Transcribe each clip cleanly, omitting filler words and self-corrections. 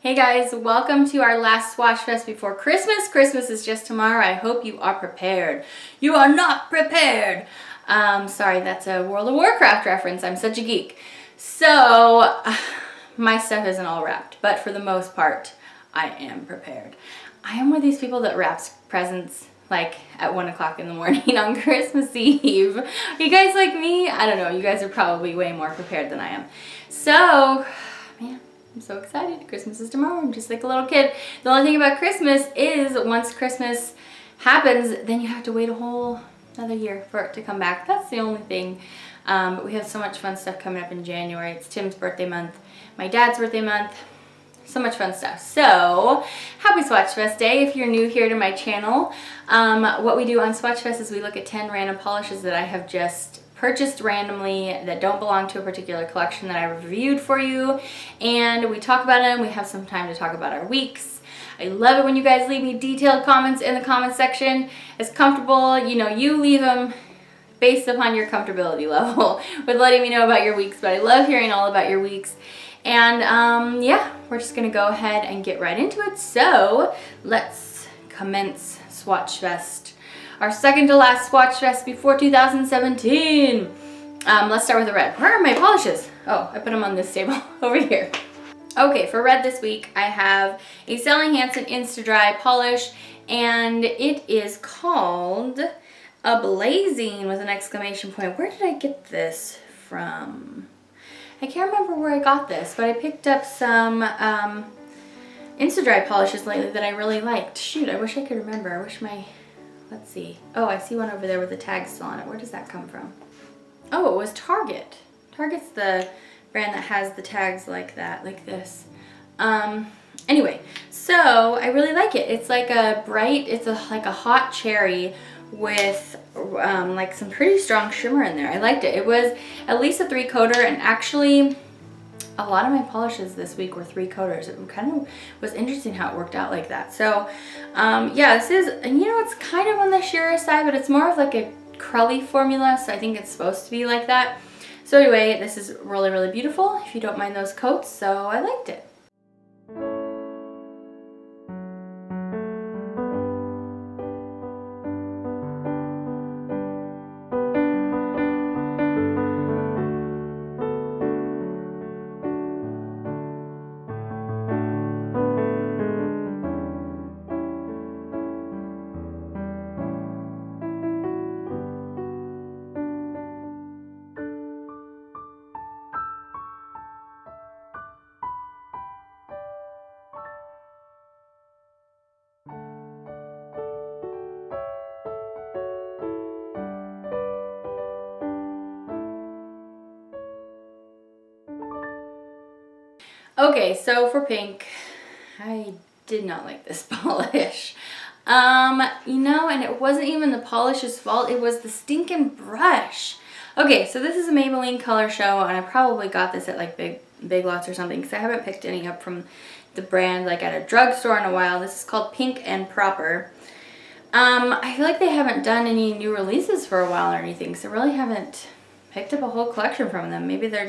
Hey guys, welcome to our last Swatchfest before Christmas. Christmas is just tomorrow. I hope you are prepared. You are not prepared. Sorry, that's a World of Warcraft reference. I'm such a geek. So, my stuff isn't all wrapped, but for the most part, I am prepared. I am one of these people that wraps presents like at 1 o'clock in the morning on Christmas Eve. Are you guys like me? I don't know. You guys are probably way more prepared than I am. So, man, I'm so excited. Christmas is tomorrow. I'm just like a little kid. The only thing about Christmas is once Christmas happens, then you have to wait a whole another year for it to come back. That's the only thing. But we have so much fun stuff coming up in January. It's Tim's birthday month, my dad's birthday month. So much fun stuff. So, happy Swatchfest Day. If you're new here to my channel, what we do on Swatchfest is we look at 10 random polishes that I have just purchased randomly that don't belong to a particular collection that I reviewed for you, and we talk about them. We have some time to talk about our weeks. I love it when you guys leave me detailed comments in the comment section. It's comfortable, you know, you leave them based upon your comfortability level with letting me know about your weeks, but I love hearing all about your weeks. And yeah, we're just gonna go ahead and get right into it. So let's commence Swatchfest. Our second to last Swatchfest before 2017. Let's start with the red. Where are my polishes? Oh, I put them on this table over here. Okay, for red this week, I have a Hansen Insta-Dry polish, and it is called Ablazing with an exclamation point. Where did I get this from? I can't remember where I got this, but I picked up some Insta-Dry polishes lately that I really liked. Shoot, I wish I could remember. I wish my, let's see. Oh, I see one over there with the tag still on it. Where does that come from? Oh, it was Target. Target's the brand that has the tags like that, like this. Anyway, so I really like it. It's like a bright, it's like a hot cherry with like some pretty strong shimmer in there. I liked it. It was at least a 3-coater, and actually a lot of my polishes this week were 3-coaters. It kind of was interesting how it worked out like that. So yeah, this is, and you know, it's kind of on the sheerer side, but it's more of like a curly formula, so I think it's supposed to be like that. So anyway, this is really, really beautiful if you don't mind those coats, so I liked it. Okay, so for pink, I did not like this polish. You know, and it wasn't even the polish's fault, it was the stinking brush. Okay, so this is a Maybelline Color Show, and I probably got this at like Big Lots or something, because I haven't picked any up from the brand like at a drugstore in a while. This is called Pink and Proper. I feel like they haven't done any new releases for a while or anything, so I really haven't picked up a whole collection from them. Maybe they're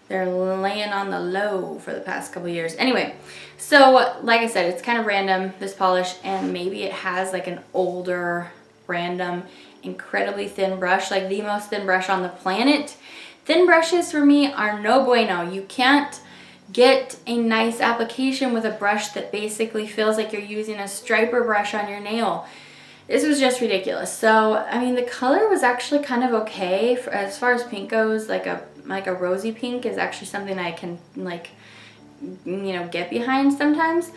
laying on the low for the past couple years. Anyway, so like I said, it's kind of random, this polish, and maybe it has like an older, random, incredibly thin brush, like the most thin brush on the planet. Thin brushes for me are no bueno. You can't get a nice application with a brush that basically feels like you're using a striper brush on your nail. This was just ridiculous. So, I mean, the color was actually kind of okay. As far as pink goes, like a rosy pink is actually something I can, like, you know, get behind sometimes.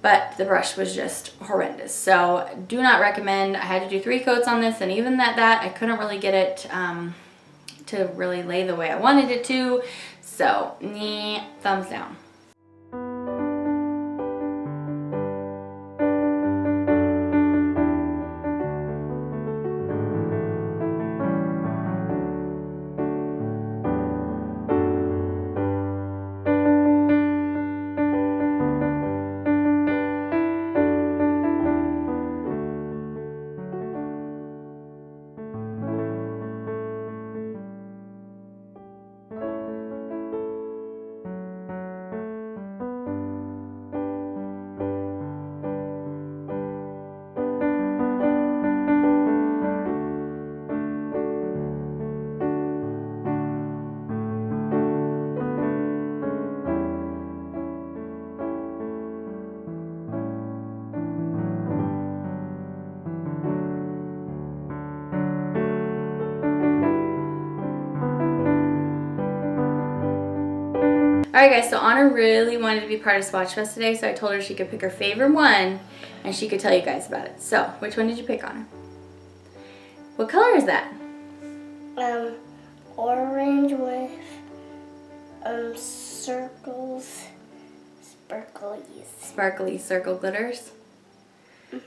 But the brush was just horrendous. So, do not recommend. I had to do 3 coats on this, and even that I couldn't really get it to really lay the way I wanted it to. So, thumbs down. Alright guys, so Anna really wanted to be part of Swatchfest today, so I told her she could pick her favorite one and she could tell you guys about it. So, which one did you pick, Anna? What color is that? Orange with circles, sparklies. Sparkly circle glitters?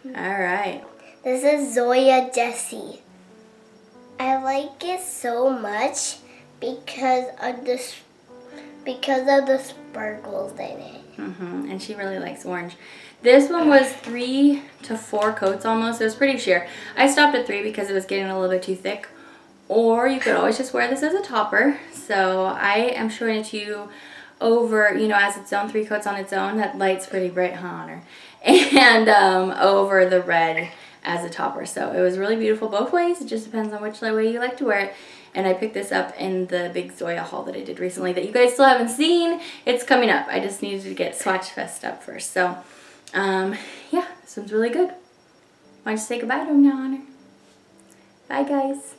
Alright. This is Zoya Jesy. I like it so much because of the sparkles in it. And she really likes orange. This one was 3 to 4 coats almost. It was pretty sheer. I stopped at 3 because it was getting a little bit too thick. Or you could always just wear this as a topper. So I am showing it to you over, you know, as its own, 3 coats on its own. That light's pretty bright, huh, Honor? And over the red as a topper. So it was really beautiful both ways. It just depends on which way you like to wear it. And I picked this up in the big Zoya haul that I did recently that you guys still haven't seen. It's coming up. I just needed to get Swatchfest up first. So, yeah, this one's really good. Why don't you say goodbye to him now, Honor? Bye, guys.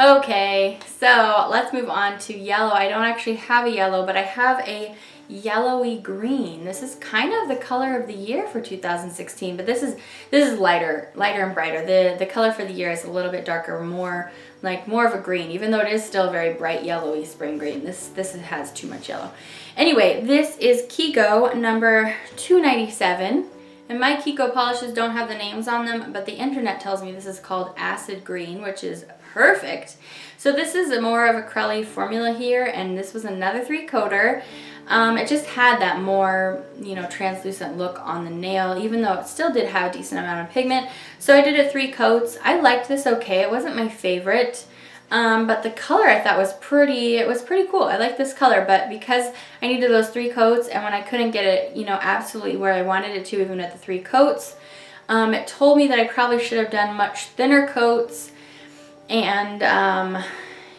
Okay, so let's move on to yellow. I don't actually have a yellow, but I have a yellowy green. This is kind of the color of the year for 2016, but this is lighter and brighter. The color for the year is a little bit darker, more of a green, even though it is still very bright yellowy spring green. This has too much yellow. Anyway, this is Kiko number 297. And my Kiko polishes don't have the names on them, but the internet tells me this is called acid green, which is perfect. So this is more of a Creme formula here, and this was another 3-coater. It just had that more, you know, translucent look on the nail, even though it still did have a decent amount of pigment. So I did it 3 coats. I liked this okay. It wasn't my favorite. But the color I thought was pretty cool. I like this color, but because I needed those 3 coats, and when I couldn't get it, you know, absolutely where I wanted it to, even at the 3 coats, it told me that I probably should have done much thinner coats, and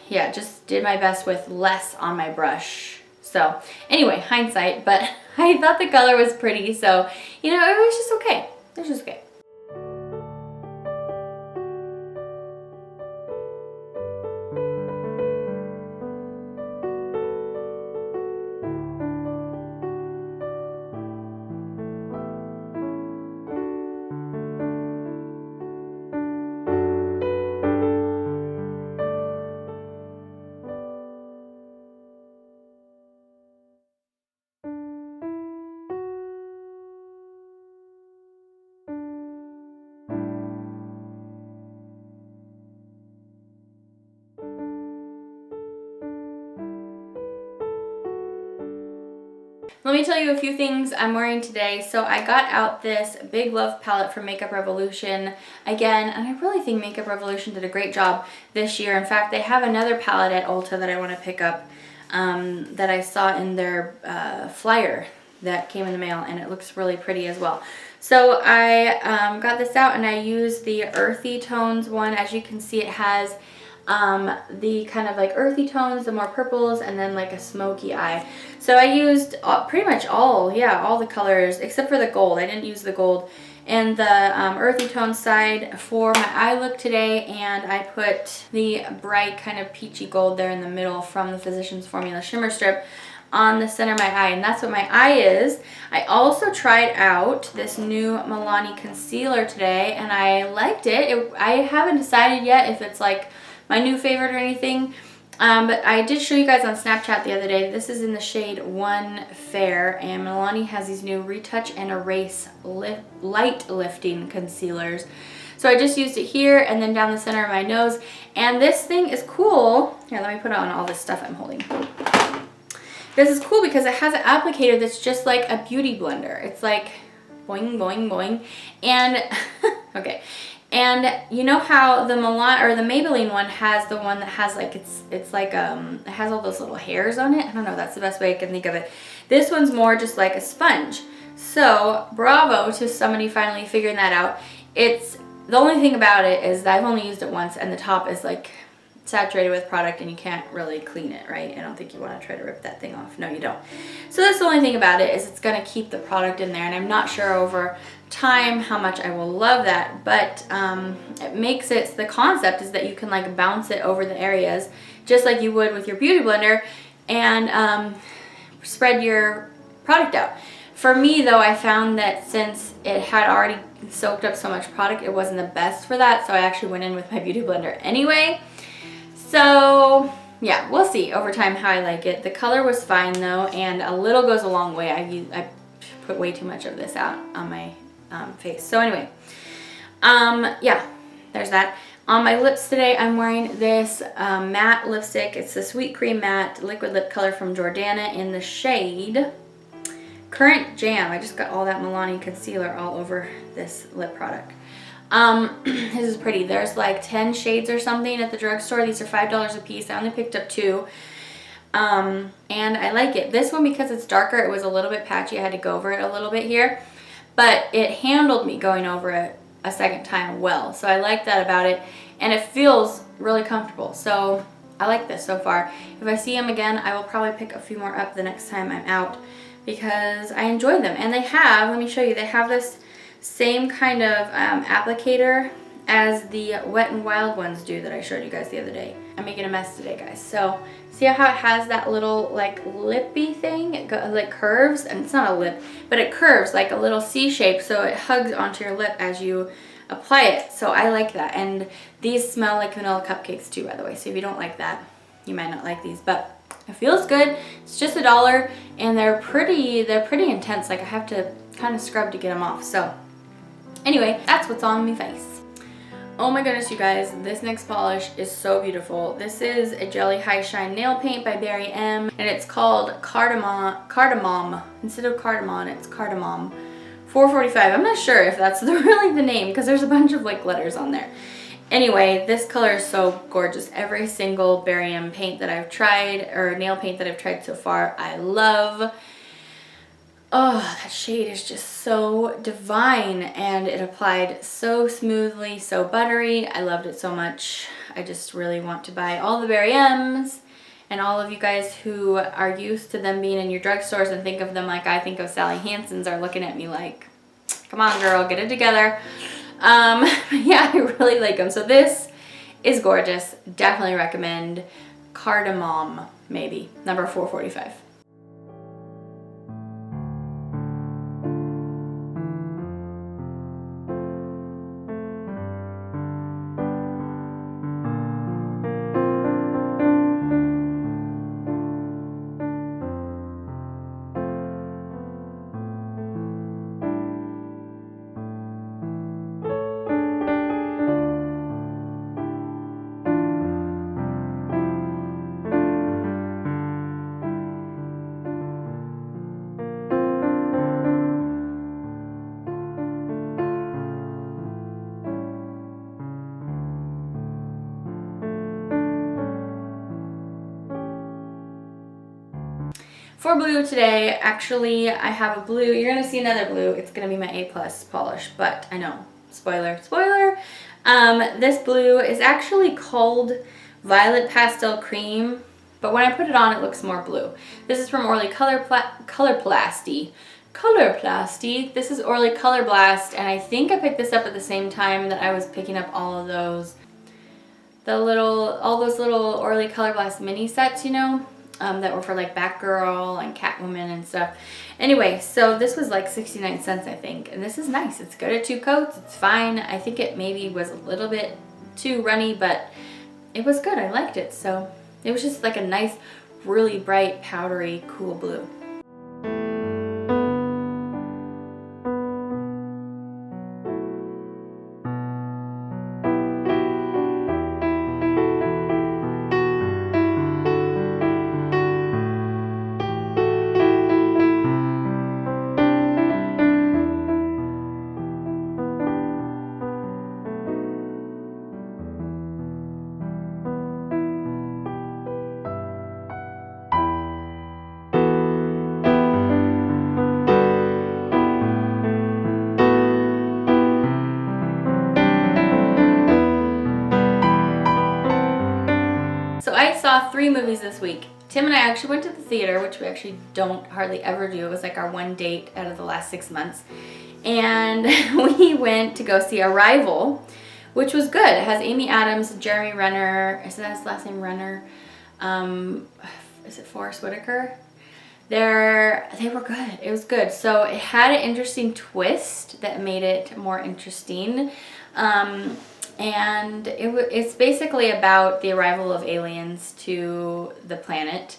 yeah, just did my best with less on my brush. So anyway, hindsight, but I thought the color was pretty, so, you know, it was just okay. It was just okay. Let me tell you a few things I'm wearing today. So I got out this Big Love palette from Makeup Revolution again, and I really think Makeup Revolution did a great job this year. In fact, they have another palette at Ulta that I want to pick up that I saw in their flyer that came in the mail, and it looks really pretty as well. So I got this out, and I used the Earthy Tones one. As you can see, it has the kind of like earthy tones, the more purples, and then like a smoky eye. So I used pretty much all the colors except for the gold. I didn't use the gold. And the earthy tone side for my eye look today, and I put the bright kind of peachy gold there in the middle from the Physicians Formula Shimmer Strip on the center of my eye, and that's what my eye is. I also tried out this new Milani concealer today, and I liked it. I haven't decided yet if it's like my new favorite or anything. But I did show you guys on Snapchat the other day. This is in the shade One Fair, and Milani has these new Retouch and Erase Light Lifting Concealers. So I just used it here and then down the center of my nose. And this thing is cool. Here, let me put on all this stuff I'm holding. This is cool because it has an applicator that's just like a beauty blender. It's like boing, boing, boing. And, okay. And you know how the Maybelline one has the one that has like, it's like, it has all those little hairs on it. I don't know, that's the best way I can think of it. This one's more just like a sponge. So bravo to somebody finally figuring that out. The only thing about it is that I've only used it once and the top is like saturated with product and you can't really clean it, right? I don't think you want to try to rip that thing off. No, you don't. So that's the only thing about it, is it's going to keep the product in there, and I'm not sure over time how much I will love that, but it makes it, the concept is that you can like bounce it over the areas just like you would with your beauty blender and spread your product out. For me though, I found that since it had already soaked up so much product, it wasn't the best for that, so I actually went in with my beauty blender anyway. So yeah, we'll see over time how I like it. The color was fine though, and a little goes a long way. I put way too much of this out on my face. So anyway, yeah, there's that. On my lips today, I'm wearing this matte lipstick. It's the Sweet Cream Matte Liquid Lip Color from Jordana in the shade Current Jam. I just got all that Milani concealer all over this lip product. This is pretty. There's like 10 shades or something at the drugstore. These are $5 a piece. I only picked up 2. And I like it. This one, because it's darker, it was a little bit patchy. I had to go over it a little bit here. But it handled me going over it a second time well. So I like that about it. And it feels really comfortable. So I like this so far. If I see them again, I will probably pick a few more up the next time I'm out, because I enjoy them. And they have, let me show you, they have this same kind of applicator as the Wet n Wild ones do that I showed you guys the other day. I'm making a mess today, guys. So see how it has that little like lippy thing? It like curves, and it's not a lip, but it curves like a little C shape, so it hugs onto your lip as you apply it. So I like that. And these smell like vanilla cupcakes too, by the way. So if you don't like that, you might not like these, but it feels good. It's just $1 and they're pretty intense. Like I have to kind of scrub to get them off. So anyway, that's what's on my face. Oh my goodness, you guys, this next polish is so beautiful. This is a Jelly High Shine nail paint by Barry M, and it's called Cardamom. Instead of cardamom, it's Cardamom. $4.45. I'm not sure if that's really the name, because there's a bunch of like letters on there. Anyway, this color is so gorgeous. Every single Barry M paint that I've tried, or nail paint that I've tried so far, I love. Oh, that shade is just so divine, and it applied so smoothly, so buttery. I loved it so much. I just really want to buy all the Barry M's, and all of you guys who are used to them being in your drugstores and think of them like I think of Sally Hansen's are looking at me like, come on girl, get it together. Yeah, I really like them. So this is gorgeous. Definitely recommend. Cardamom, maybe, number 445. For blue today, actually, I have a blue. You're going to see another blue. It's going to be my A+ polish, but I know, spoiler, spoiler. This blue is actually called Violet Pastel Cream, but when I put it on, it looks more blue. This is from Orly Color Plasty. This is Orly Color Blast, and I think I picked this up at the same time that I was picking up all of those, all those little Orly Color Blast mini sets, you know? That were for like Batgirl and Catwoman and stuff. Anyway, so this was like 69 cents, I think. And this is nice. It's good at 2 coats. It's fine. I think it maybe was a little bit too runny, but it was good. I liked it. So It was just like a nice, really bright, powdery, cool blue. So I saw 3 movies this week. Tim and I actually went to the theater, which we actually don't hardly ever do. It was like our one date out of the last 6 months. And we went to go see Arrival, which was good. It has Amy Adams, Jeremy Renner, is that his last name, Renner? Is it Forrest Whitaker? They were good. It was good. So it had an interesting twist that made it more interesting. And it's basically about the arrival of aliens to the planet.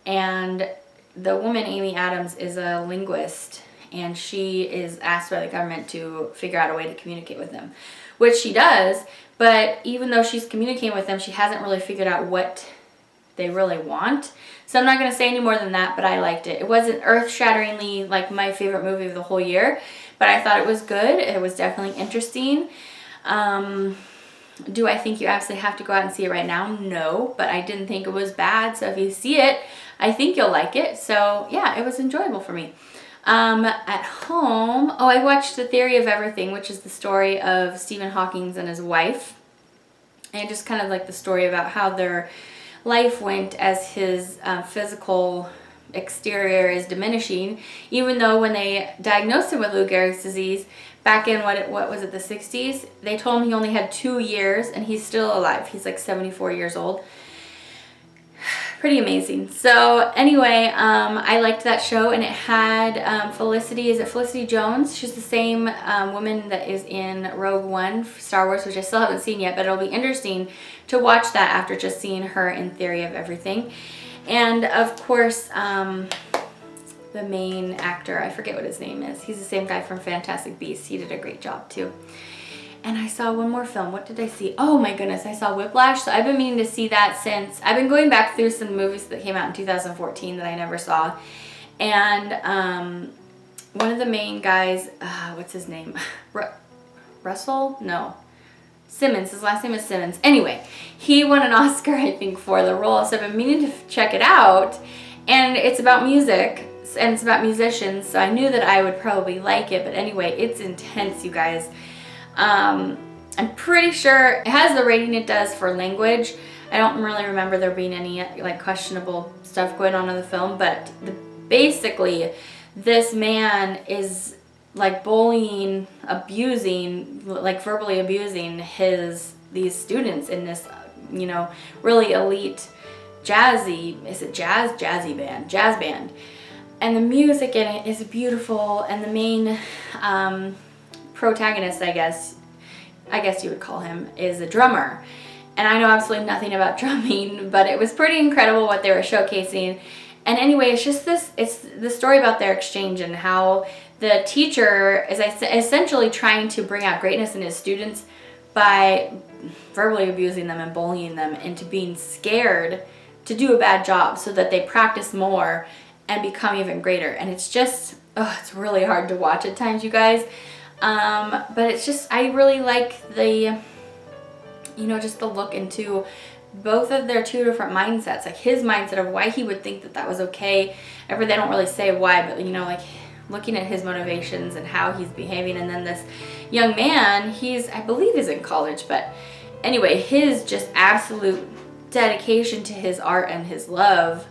And the woman, Amy Adams, is a linguist, and she is asked by the government to figure out a way to communicate with them, which she does. But even though she's communicating with them, she hasn't really figured out what they really want. So I'm not going to say any more than that, but I liked it. It wasn't earth-shatteringly like my favorite movie of the whole year, but I thought it was good. It was definitely interesting. Do I think you absolutely have to go out and see it right now? No, but I didn't think it was bad. So if you see it, I think you'll like it. So yeah, it was enjoyable for me. At home, I watched The Theory of Everything, which is the story of Stephen Hawking and his wife. And just kind of like the story about how their life went as his physical exterior is diminishing, even though when they diagnosed him with Lou Gehrig's disease back in what was it, the 60s, they told him he only had 2 years and he's still alive. He's like 74 years old. Pretty amazing. So anyway, I liked that show, and it had Felicity Jones? She's the same woman that is in Rogue One, Star Wars, which I still haven't seen yet, but it'll be interesting to watch that after just seeing her in Theory of Everything. And of course, the main actor, I forget what his name is. He's the same guy from Fantastic Beasts. He did a great job too. And I saw one more film. What did I see? Oh my goodness, I saw Whiplash. So I've been meaning to see that since, I've been going back through some movies that came out in 2014 that I never saw. And one of the main guys, what's his name? Russell? No. Simmons. His last name is Simmons. Anyway, he won an Oscar, I think, for the role. So I've been meaning to check it out. And it's about music, and it's about musicians. So I knew that I would probably like it. But anyway, it's intense, you guys. I'm pretty sure it has the rating it does for language. I don't really remember there being any like questionable stuff going on in the film, but basically this man is like bullying, abusing, like verbally abusing these students in this, really elite jazz band. And the music in it is beautiful, and the main protagonist, I guess you would call him, is a drummer. And I know absolutely nothing about drumming, but it was pretty incredible what they were showcasing. And anyway, it's the story about their exchange and how the teacher is essentially trying to bring out greatness in his students by verbally abusing them and bullying them into being scared to do a bad job so that they practice more and become even greater. And it's just, it's really hard to watch at times, you guys. But it's just, I really like the, just the look into both of their two different mindsets. Like his mindset of why he would think that that was okay. They don't really say why, but like looking at his motivations and how he's behaving. And then this young man, I believe he's in college, but anyway, his just absolute dedication to his art and his love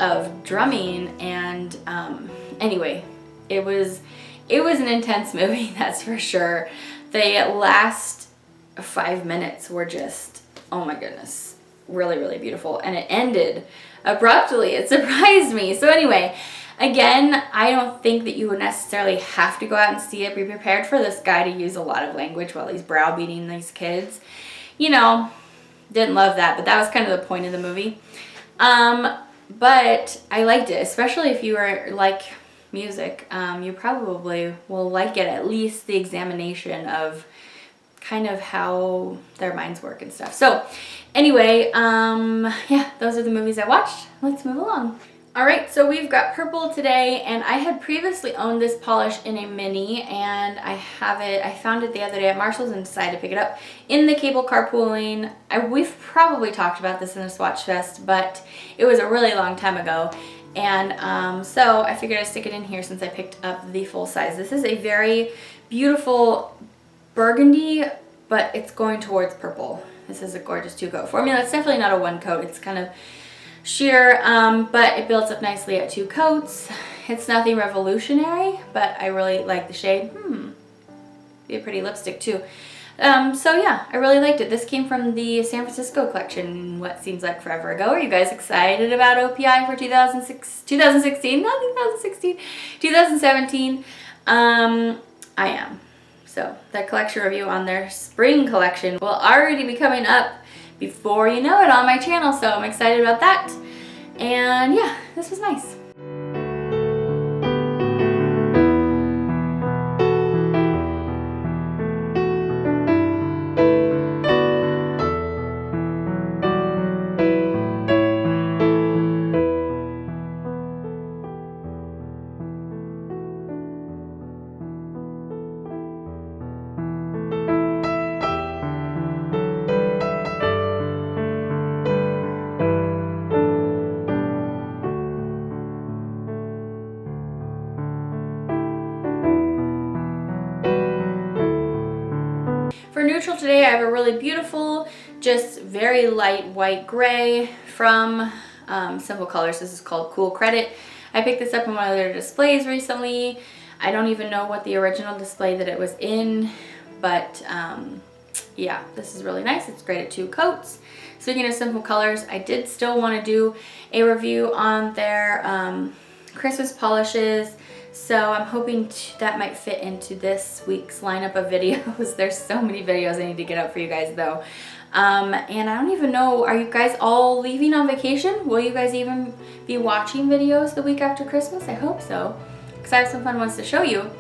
of drumming. And anyway, it was an intense movie, that's for sure. The last 5 minutes were just, oh my goodness, really, really beautiful. And it ended abruptly. It surprised me. So anyway, again, I don't think that you would necessarily have to go out and see it. Be prepared for this guy to use a lot of language while he's browbeating these kids. Didn't love that, but that was kind of the point of the movie. But I liked it, especially if you are like music. You probably will like it, at least the examination of kind of how their minds work and stuff. So anyway, yeah, those are the movies I watched. Let's move along. All right, so we've got purple today, and I had previously owned this polish in a mini, and I found it the other day at Marshall's and decided to pick it up in the cable carpooling. We've probably talked about this in a Swatchfest, but it was a really long time ago. And so I figured I'd stick it in here since I picked up the full size. This is a very beautiful burgundy, but it's going towards purple. This is a gorgeous 2-coat formula. It's definitely not a 1-coat. It's kind of sheer, but it builds up nicely at 2 coats. It's nothing revolutionary, but I really like the shade. Be a pretty lipstick too. So yeah, I really liked it. This came from the San Francisco collection, what seems like forever ago. Are you guys excited about OPI for 2016? Not 2016, 2017. I am. So that collection review on their spring collection will already be coming up before you know it on my channel, so I'm excited about that. And yeah, this was nice. For neutral today, I have a really beautiful, just very light white gray from Sinful Colors. This is called Cool Credit. I picked this up in one of their displays recently. I don't even know what the original display that it was in, but yeah, this is really nice. It's great at 2 coats. Speaking of Sinful Colors, I did still want to do a review on their Christmas polishes. So I'm hoping that might fit into this week's lineup of videos. There's so many videos I need to get up for you guys though. And I don't even know, are you guys all leaving on vacation? Will you guys even be watching videos the week after Christmas? I hope so, because I have some fun ones to show you.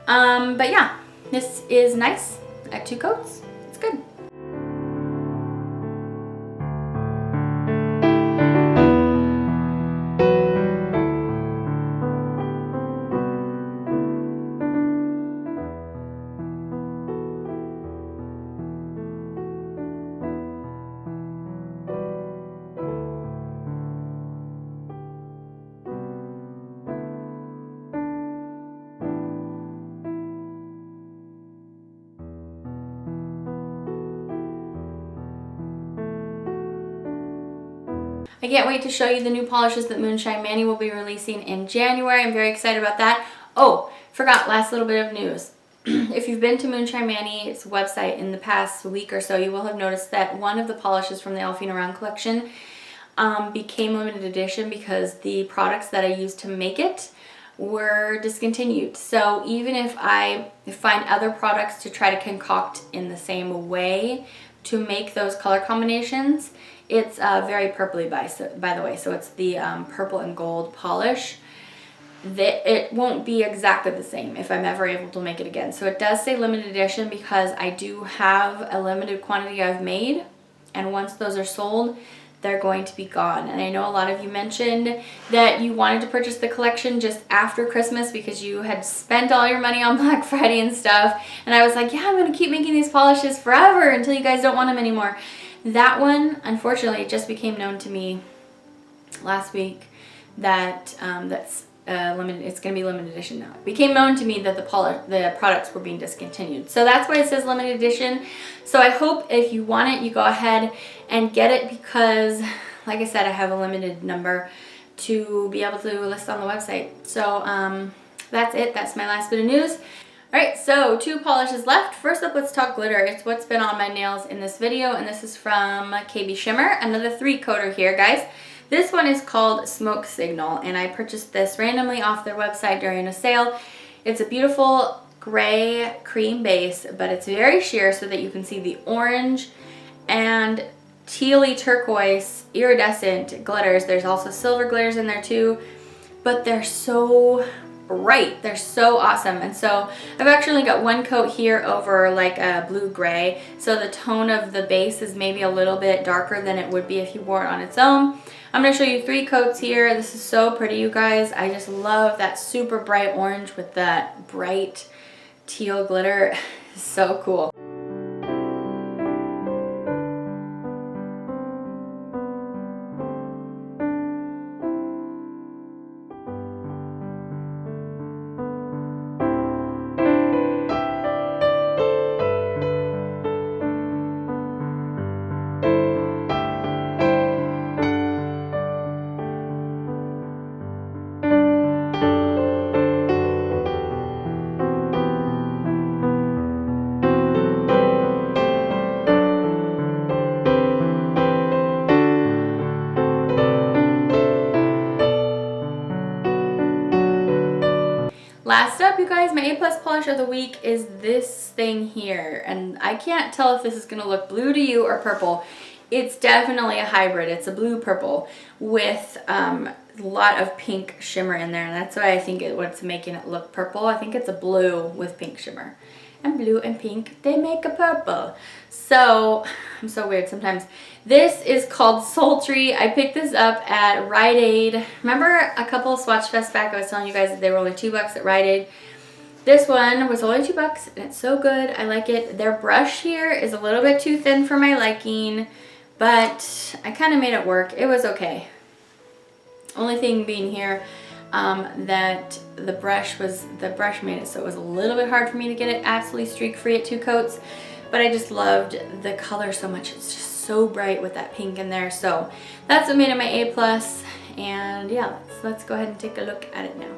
But yeah, this is nice at 2 coats. It's good. I can't wait to show you the new polishes that Moonshine Manny will be releasing in January. I'm very excited about that. Oh, forgot, last little bit of news. If you've been to Moonshine Manny's website in the past week or so, you will have noticed that one of the polishes from the Elfing Around collection became limited edition because the products that I used to make it were discontinued. So even if I find other products to try to concoct in the same way to make those color combinations, it's very purpley by the way. So it's the purple and gold polish. It won't be exactly the same if I'm ever able to make it again. So it does say limited edition because I do have a limited quantity I've made, and once those are sold, they're going to be gone. And I know a lot of you mentioned that you wanted to purchase the collection just after Christmas because you had spent all your money on Black Friday and stuff. And I was like, yeah, I'm going to keep making these polishes forever until you guys don't want them anymore. That one, unfortunately, it just became known to me last week that limited. It's going to be limited edition now. It became known to me that the products were being discontinued. So that's why it says limited edition. So I hope if you want it, you go ahead and get it because, like I said, I have a limited number to be able to list on the website. So that's it. That's my last bit of news. Alright, so 2 polishes left. First up, let's talk glitter. It's what's been on my nails in this video, and this is from KB Shimmer. Another 3-coater here, guys. This one is called Smoke Signal, and I purchased this randomly off their website during a sale. It's a beautiful gray cream base, but it's very sheer so that you can see the orange, and tealy turquoise iridescent glitters. There's also silver glitters in there too, but they're so bright. They're so awesome. And so I've actually got one coat here over like a blue gray, so the tone of the base is maybe a little bit darker than it would be if you wore it on its own. I'm going to show you 3 coats here. This is so pretty, you guys. I just love that super bright orange with that bright teal glitter. So cool. Last up, you guys, my A+ polish of the week is this thing here. And I can't tell if this is going to look blue to you or purple. It's definitely a hybrid. It's a blue-purple with a lot of pink shimmer in there. And that's why I think what's making it look purple. I think it's a blue with pink shimmer. And blue and pink, they make a purple. So, I'm so weird sometimes. This is called Sultry. I picked this up at Rite Aid. Remember a couple of Swatchfests back, I was telling you guys that they were only $2 at Rite Aid. This one was only $2 and it's so good. I like it. Their brush here is a little bit too thin for my liking, but I kind of made it work. It was okay. Only thing being here, that the brush made it so it was a little bit hard for me to get it absolutely streak free at 2 coats, but I just loved the color so much. It's just so bright with that pink in there. So that's what made it my A+, and yeah, let's go ahead and take a look at it now.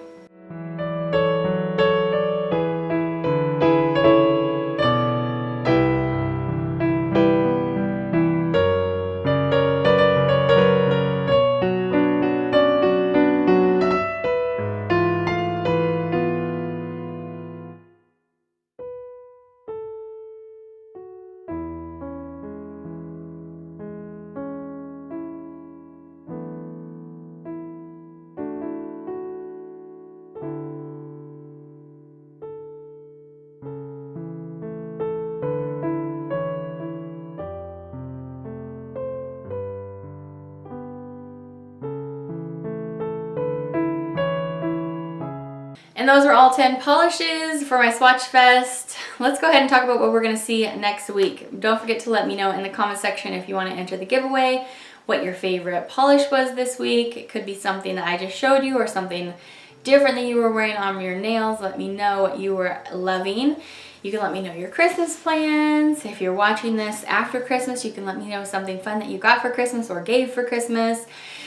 And those are all 10 polishes for my Swatch Fest. Let's go ahead and talk about what we're going to see next week. Don't forget to let me know in the comment section if you want to enter the giveaway what your favorite polish was this week. It could be something that I just showed you or something different that you were wearing on your nails. Let me know what you were loving. You can let me know your Christmas plans. If you're watching this after Christmas, you can let me know something fun that you got for Christmas or gave for Christmas.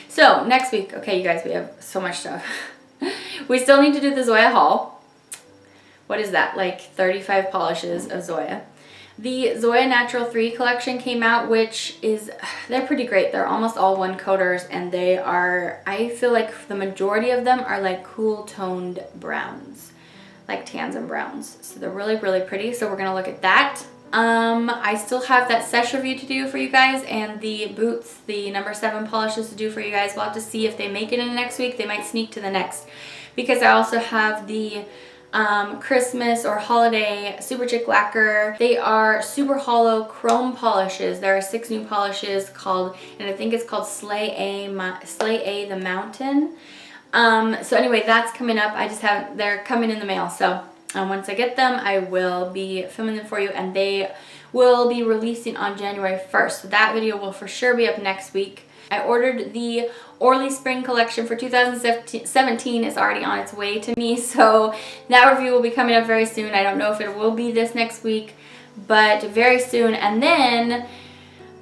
So next week, okay, you guys, we have so much stuff. We still need to do the Zoya haul. What is that? Like 35 polishes of Zoya. The Zoya Natural 3 collection came out, which is, they're pretty great. They're almost all one coaters, and they are, I feel like the majority of them are like cool toned browns, like tans and browns. So they're really, really pretty. So we're gonna look at that. I still have that sesh review to do for you guys, and the boots, the number 7 polishes to do for you guys. We'll have to see if they make it in next week. They might sneak to the next, because I also have the Christmas or holiday Super Chick Lacquer. They are super hollow chrome polishes. There are 6 new polishes called, and I think it's called Slay A the Mountain. So anyway, that's coming up. I just haven't, they're coming in the mail. So once I get them, I will be filming them for you, and they will be releasing on January 1st. So that video will for sure be up next week. I ordered the Orly Spring Collection for 2017. It's already on its way to me, so that review will be coming up very soon. I don't know if it will be this next week, but very soon. And then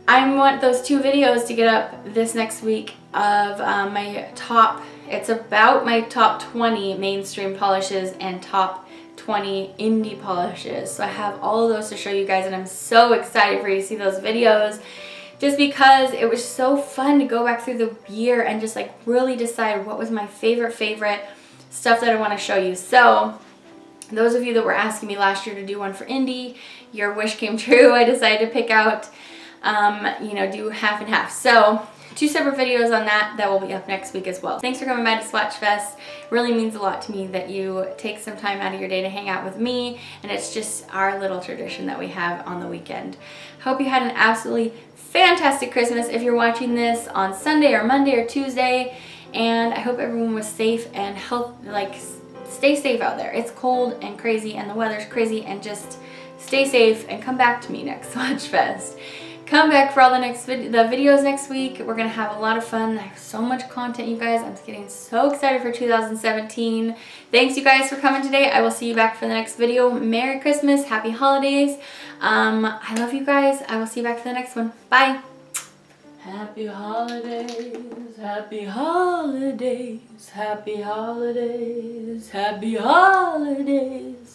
I want those 2 videos to get up this next week of my top, it's about my top 20 mainstream polishes and top 20 indie polishes. So I have all of those to show you guys, and I'm so excited for you to see those videos, just because it was so fun to go back through the year and just like really decide what was my favorite stuff that I want to show you. So those of you that were asking me last year to do one for indie, your wish came true. I decided to pick out you know, do half and half. So 2 separate videos on that will be up next week as well. Thanks for coming by to Swatchfest. It really means a lot to me that you take some time out of your day to hang out with me, and it's just our little tradition that we have on the weekend. Hope you had an absolutely fantastic Christmas if you're watching this on Sunday or Monday or Tuesday, and I hope everyone was safe and stay safe out there. It's cold and crazy and the weather's crazy, and just stay safe and come back to me next Swatchfest. Come back for all the videos next week. We're gonna have a lot of fun. I have so much content, you guys. I'm getting so excited for 2017. Thanks, you guys, for coming today. I will see you back for the next video. Merry Christmas, happy holidays. I love you guys. I will see you back for the next one. Bye. Happy holidays, happy holidays, happy holidays, happy holidays.